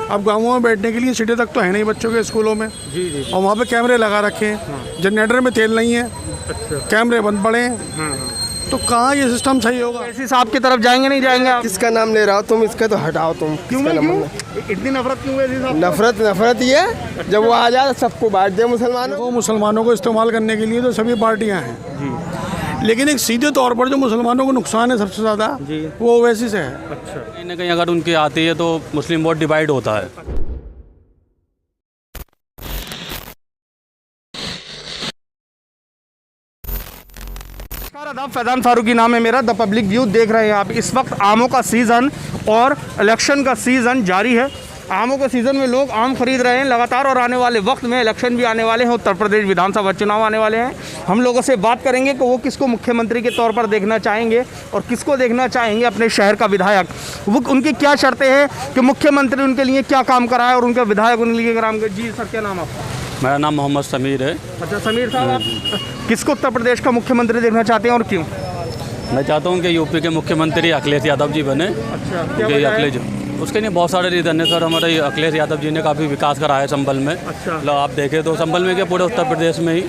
अब गाँवों में बैठने के लिए सीटें तक तो है नहीं बच्चों के स्कूलों में। जी जी। और वहाँ पे कैमरे लगा रखे हैं, जनरेटर में तेल नहीं है, अच्छा। कैमरे बंद पड़े हैं, तो कहाँ ये सिस्टम सही होगा? ऐसी साहब की तरफ जाएंगे नहीं जाएंगे आप? किसका नाम ले रहा हो तुम? इसका तो हटाओ तुम। क्यों किसका नाम? इतनी नफरत क्यों है साहब? नफरत ये जब वो आ जाए सबको बांट दे मुसलमानों वो मुसलमानों को इस्तेमाल करने के लिए तो सभी पार्टियां हैं जी, लेकिन एक सीधे तौर पर जो मुसलमानों को नुकसान है सबसे ज़्यादा वो ओवैसी से है। अच्छा। कहीं ना कहीं अगर उनकी आती है तो मुस्लिम वोट डिवाइड होता है। आदाब, फैजान फारूकी नाम है मेरा। द पब्लिक व्यू देख रहे हैं आप। इस वक्त आमों का सीज़न और इलेक्शन का सीज़न जारी है। आमों के सीज़न में लोग आम खरीद रहे हैं लगातार, और आने वाले वक्त में इलेक्शन भी आने वाले हैं। उत्तर प्रदेश विधानसभा चुनाव आने वाले हैं। हम लोगों से बात करेंगे कि वो किसको मुख्यमंत्री के तौर पर देखना चाहेंगे और किसको देखना चाहेंगे अपने शहर का विधायक। वो उनकी क्या शर्तें हैं कि मुख्यमंत्री उनके लिए क्या काम कराए और उनका विधायक उनके लिए काम करे। जी सर, क्या नाम आपका? मेरा नाम मोहम्मद समीर है। अच्छा समीर साहब, आप किसको उत्तर प्रदेश का मुख्यमंत्री देखना चाहते हैं और क्यों? मैं चाहता हूँ कि यूपी के मुख्यमंत्री अखिलेश यादव जी बने। अच्छा, क्योंकि अखिलेश उसके लिए बहुत सारे रीज़न है सर। हमारे अखिलेश यादव जी ने काफ़ी विकास कराया है संभल में। अच्छा। मतलब आप देखें तो संभल में क्या पूरे उत्तर प्रदेश में ही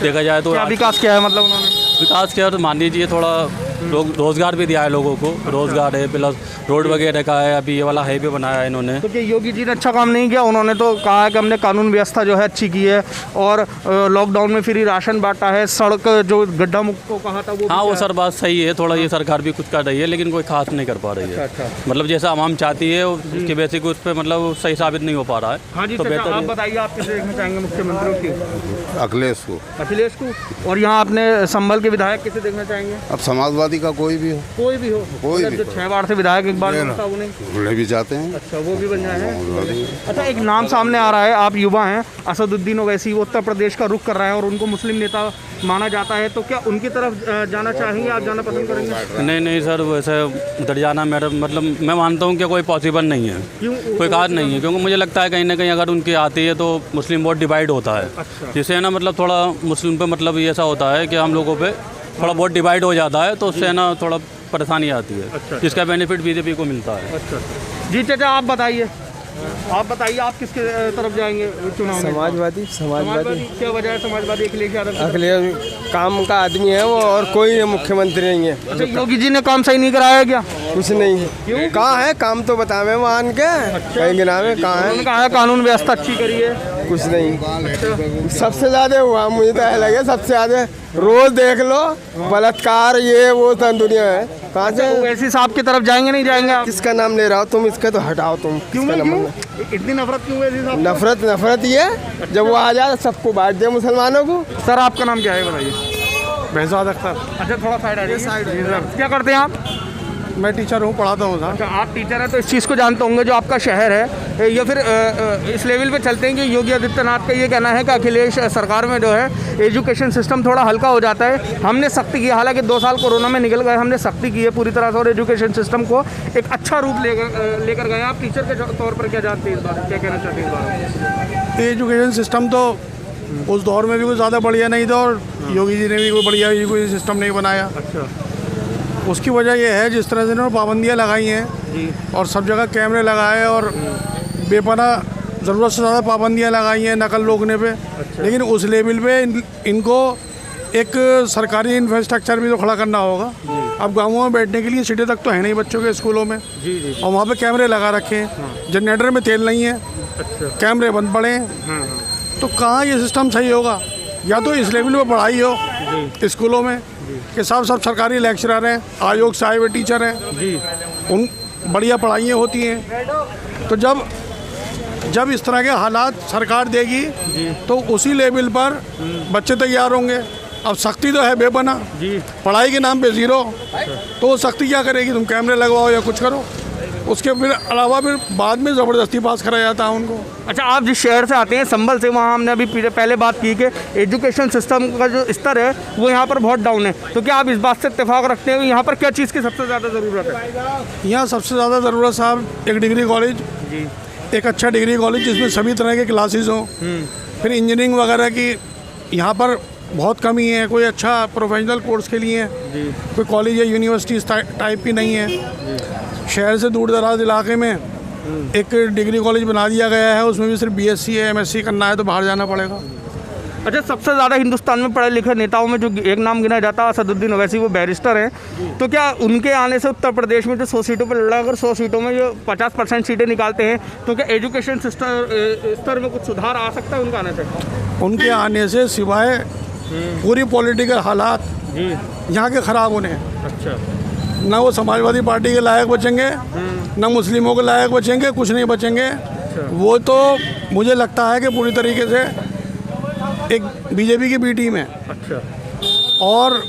देखा जाए तो क्या विकास किया है मतलब उन्होंने? विकास किया तो मान लीजिए थोड़ा रोज़गार भी दिया है लोगों को। रोज़गार है, प्लस रोड वगैरह का है। अभी ये वाला हाईवे बनाया है इन्होंने। तो क्या योगी जी ने अच्छा काम नहीं किया? उन्होंने तो कहा है कि हमने कानून व्यवस्था जो है अच्छी की है और लॉकडाउन में फ्री राशन बांटा है, सड़क जो गड्ढा मुक्त को कहा था वो। हाँ वो सर बात सही है। थोड़ा ये सरकार भी कुछ कर रही है लेकिन कोई खास नहीं कर पा रही है। अच्छा। मतलब जैसा आवाम चाहती है उसके बेसिक उस पर मतलब सही साबित नहीं हो पा रहा है। हाँ जी, तो चाचा, बेहतर आप है। बताइए आप किसे देखना चाहेंगे मुख्यमंत्री की? अखिलेश को। अखिलेश को। और यहाँ अपने संभल के विधायक किसे देखना चाहेंगे? अब समाजवादी का कोई भी हो, कोई भी हो, कोई मतलब भी जो 6 बार से विधायक एक बार नहीं, बनता उन्हें। उन्हें भी चाहते हैं। अच्छा, वो भी बन जाए हैं। अच्छा, एक नाम सामने आ रहा है, आप युवा हैं, असदुद्दीन ओवैसी, वो उत्तर प्रदेश का रुख कर रहा है और उनको मुस्लिम नेता माना जाता है, तो क्या उनकी तरफ जाना चाहेंगे? आप जाना पसंद करेंगे? नहीं सर, वैसे उधर जाना मेरा मतलब मैं मानता हूँ कि कोई पॉसिबल नहीं है। क्यों? कोई खास नहीं है, क्योंकि मुझे लगता है कहीं ना कहीं अगर उनकी आती है तो मुस्लिम वोट डिवाइड होता है। अच्छा। जिससे है ना मतलब थोड़ा मुस्लिम पे मतलब ये ऐसा होता है कि हम लोगों पे थोड़ा वोट डिवाइड हो जाता है, तो उससे ना थोड़ा परेशानी आती है। अच्छा। जिसका बेनिफिट बीजेपी को मिलता है। अच्छा जी, चाचा आप बताइए, आप किसके तरफ जाएंगे चुनाव में? समाजवादी। क्या वजह है समाजवादी अखिलेश यादव की तरफ? अखिलेश काम का आदमी है वो, और कोई मुख्यमंत्री नहीं है। अच्छा, योगी जी ने काम सही नहीं कराया क्या? कुछ नहीं है। क्यों? कहाँ है काम? तो बतावे मान के कहीं गिनावे कहाँ उन्होंने है? कहा है कानून व्यवस्था अच्छी करी है। कुछ नहीं। सबसे ज्यादा हुआ मुझे तो ऐसा लगे, सबसे ज्यादा रोज देख लो बलात्कार ये वो दुनिया है। कहाँ से? ओवैसी साहब की तरफ जाएंगे नहीं जाएंगे आप? किसका नाम ले रहा हो तुम? इसका तो हटाओ तुम। क्यों? किसका नाम? इतनी नफरत क्यों है साहब? नफरत ये जब वो आ जाए सबको बांट दे मुसलमानों को। सर आपका नाम क्या है बताइए? बेहजाद अख्तर। अच्छा, थोड़ा साइड आ जाइए। क्या करते हैं आप? मैं टीचर हूँ, पढ़ाता हूँ सर। अच्छा, आप टीचर हैं तो इस चीज़ को जानते होंगे जो आपका शहर है, या फिर इस लेवल पे चलते हैं कि योगी आदित्यनाथ का ये कहना है कि अखिलेश सरकार में जो है एजुकेशन सिस्टम थोड़ा हल्का हो जाता है। हमने सख्ती की, हालांकि 2 साल कोरोना में निकल गए, हमने सख्ती की है पूरी तरह से और एजुकेशन सिस्टम को एक अच्छा रूप लेकर गए। आप टीचर के तौर पर क्या जानते हैं इस बारे में, क्या कहना चाहते हैं इस बारे में? एजुकेशन सिस्टम तो उस दौर में भी कोई ज़्यादा बढ़िया नहीं था और योगी जी ने भी कोई बढ़िया एजुकेशन सिस्टम नहीं बनाया। अच्छा। उसकी वजह यह है जिस तरह से इन्होंने पाबंदियाँ लगाई हैं और सब जगह कैमरे लगाए और बेपनाह ज़रूरत से ज़्यादा पाबंदियाँ लगाई हैं नकल रोकने पे। लेकिन उस लेवल पे इनको एक सरकारी इंफ्रास्ट्रक्चर भी तो खड़ा करना होगा। अब गाँवों में बैठने के लिए सीटें तक तो है नहीं बच्चों के स्कूलों में। जी। और वहाँ पे कैमरे लगा रखे हैं, जनरेटर में तेल नहीं है, अच्छा। कैमरे बंद पड़े हैं, तो कहाँ ये सिस्टम सही होगा? या तो इस लेवल पे पढ़ाई हो स्कूलों में कि सब सरकारी लेक्चरर हैं, आयोग से आए हुए टीचर हैं जी, उन बढ़िया पढ़ाइयाँ होती हैं। तो जब इस तरह के हालात सरकार देगी तो उसी लेवल पर बच्चे तैयार होंगे। अब सख्ती तो है बेपना जी, पढ़ाई के नाम पे ज़ीरो, तो वो सख्ती क्या करेगी? तुम कैमरे लगवाओ या कुछ करो, उसके फिर अलावा फिर बाद में ज़बरदस्ती पास कराया जाता है उनको। अच्छा, आप जिस शहर से आते हैं संभल से, वहाँ हमने अभी पहले बात की कि एजुकेशन सिस्टम का जो स्तर है वो यहाँ पर बहुत डाउन है, तो क्या आप इस बात से इत्तेफाक रखते हैं यहाँ पर क्या चीज़ की सबसे ज़्यादा ज़रूरत है? यहाँ सबसे ज़्यादा ज़रूरत साहब एक डिग्री कॉलेज जी, एक अच्छा डिग्री कॉलेज जिसमें सभी तरह के क्लासेस हों। फिर इंजीनियरिंग वगैरह की यहाँ पर बहुत कमी है, कोई अच्छा प्रोफेशनल कोर्स के लिए कोई कॉलेज या यूनिवर्सिटी टाइप की नहीं है। शहर से दूर दराज इलाके में एक डिग्री कॉलेज बना दिया गया है, उसमें भी सिर्फ बीएससी है, एमएससी करना है तो बाहर जाना पड़ेगा। अच्छा, सबसे ज़्यादा हिंदुस्तान में पढ़े लिखे नेताओं में जो एक नाम गिना जाता है असदुद्दीन ओवैसी, वो बैरिस्टर हैं। तो क्या उनके आने से उत्तर प्रदेश में जो 100 सीटों पर लड़ा, अगर 100 सीटों में जो 50% सीटें निकालते हैं, तो क्या एजुकेशन स्तर में कुछ सुधार आ सकता है उनका आने से? उनके आने से सिवाय पूरी पॉलिटिकल हालात यहाँ के ख़राब होने हैं। अच्छा, ना वो समाजवादी पार्टी के लायक बचेंगे, ना मुस्लिमों के लायक बचेंगे, कुछ नहीं बचेंगे। वो तो मुझे लगता है कि पूरी तरीके से एक बीजेपी की बी टीम है। अच्छा, और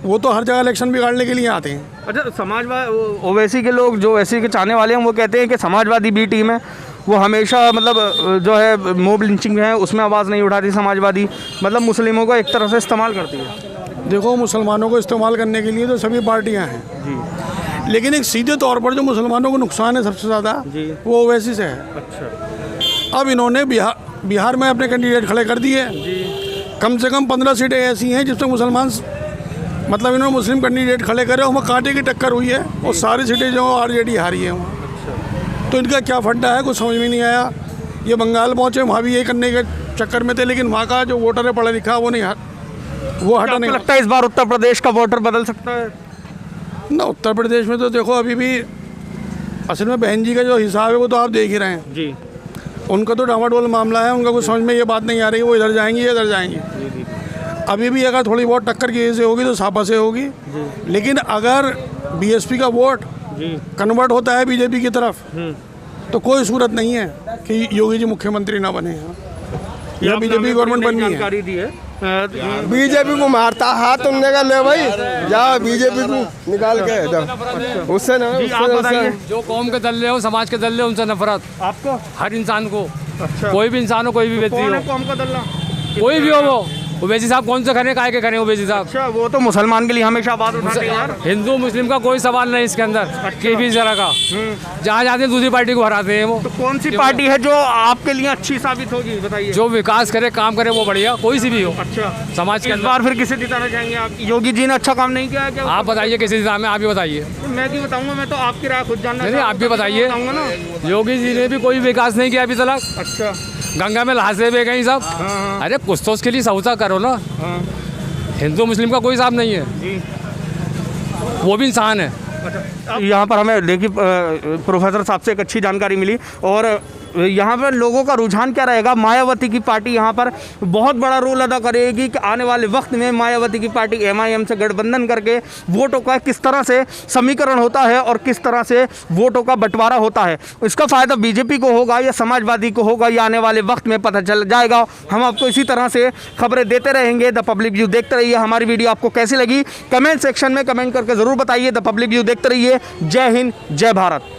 वो तो हर जगह इलेक्शन बिगाड़ने के लिए आते हैं। अच्छा, समाजवादी ओवैसी के लोग जो ओवैसी के चाहने वाले हैं वो कहते हैं कि समाजवादी बी टीम है, वो हमेशा मतलब जो है मोब लिंचिंग है उसमें आवाज़ नहीं उठाती समाजवादी, मतलब मुस्लिमों को एक तरह से इस्तेमाल करती है। देखो, मुसलमानों को इस्तेमाल करने के लिए तो सभी पार्टियां हैं जी, लेकिन एक सीधे तौर पर जो मुसलमानों को नुकसान है सबसे ज़्यादा, जी। वो ओवैसी से है। अच्छा, अब इन्होंने बिहार में अपने कैंडिडेट खड़े कर दिए। कम से कम 15 सीटें ऐसी हैं जिसमें मुसलमान, मतलब इन्होंने मुस्लिम कैंडिडेट खड़े करे, वहाँ कांटे की टक्कर हुई है और सारी सीटें जो आरजेडी हारी है वहाँ। तो इनका क्या फंडा है कुछ समझ में नहीं आया। ये बंगाल पहुँचे, वहाँ भी यही करने के चक्कर में थे, लेकिन वहाँ का जो वोटर है पढ़ा लिखा वो हटा नहीं। लगता है इस बार उत्तर प्रदेश का वोटर बदल सकता है? ना, उत्तर प्रदेश में तो देखो अभी भी असल में बहन जी का जो हिसाब है वो तो आप देख ही रहे हैं। जी, उनका तो डामाडोल मामला है, उनका कुछ समझ में ये बात नहीं आ रही वो इधर जाएंगी या इधर जाएंगी। अभी भी अगर थोड़ी बहुत टक्कर की से होगी तो सापा से होगी, लेकिन अगर बीएसपी का वोट कन्वर्ट होता है बीजेपी की तरफ तो कोई सूरत नहीं है कि योगी जी मुख्यमंत्री ना बने या बीजेपी गवर्नमेंट बननी है। जानकारी दी है। बीजेपी को मारता हाथ तुमने का ले भाई, जाओ बीजेपी को निकाल के जाओ उससे ना। जी, आप बताइए। जो कौम के दल्ले हो, समाज के दल्ले, उनसे नफरत आपको? हर इंसान को। अच्छा, कोई भी इंसान हो, कोई भी व्यक्ति कौन है हो, कौम का दल्ला? कोई भी हो, वो ओवैसी साहब कौन से करें, काय के करें ओवैसी साहब? अच्छा, वो तो मुसलमान के लिए हमेशा बात उठाते हैं यार। हिंदू मुस्लिम का कोई सवाल नहीं इसके अंदर, किसी भी तरह का। जहाँ जाते हैं दूसरी पार्टी को हराते हैं वो। तो कौन सी पार्टी है जो आपके लिए अच्छी साबित होगी, बताइए? जो विकास करे, काम करे, वो बढ़िया, कोई सी भी हो अच्छा, समाज के इस अंदर। बार फिर किसे जिताना चाहेंगे आप? योगी जी ने अच्छा काम नहीं किया है क्या? आप बताइए किसी दिशा में, आप ही बताइए। तो मैं क्यों बताऊंगा, मैं तो आपकी राय खुद जानना नहीं, आप भी बताइए। बताऊंगा ना। योगी जी ने भी कोई विकास नहीं किया अभी तक। अच्छा, गंगा में नहाते हुए गई सब। अरे कुछ तो उसके लिए सहूता करो ना। हिंदू मुस्लिम का कोई हिसाब नहीं है, वो भी इंसान है। यहाँ पर हमें देखिए प्रोफेसर साहब से एक अच्छी जानकारी मिली। और यहाँ पर लोगों का रुझान क्या रहेगा? मायावती की पार्टी यहाँ पर बहुत बड़ा रोल अदा करेगी कि आने वाले वक्त में मायावती की पार्टी MIM से गठबंधन करके वोटों का किस तरह से समीकरण होता है और किस तरह से वोटों का बंटवारा होता है। इसका फ़ायदा बीजेपी को होगा या समाजवादी को होगा, ये आने वाले वक्त में पता चल जाएगा। हम आपको इसी तरह से खबरें देते रहेंगे। द पब्लिक व्यू देखते रहिए। हमारी वीडियो आपको कैसी लगी कमेंट सेक्शन में कमेंट करके ज़रूर बताइए। द पब्लिक व्यू देखते रहिए। जय हिंद, जय भारत।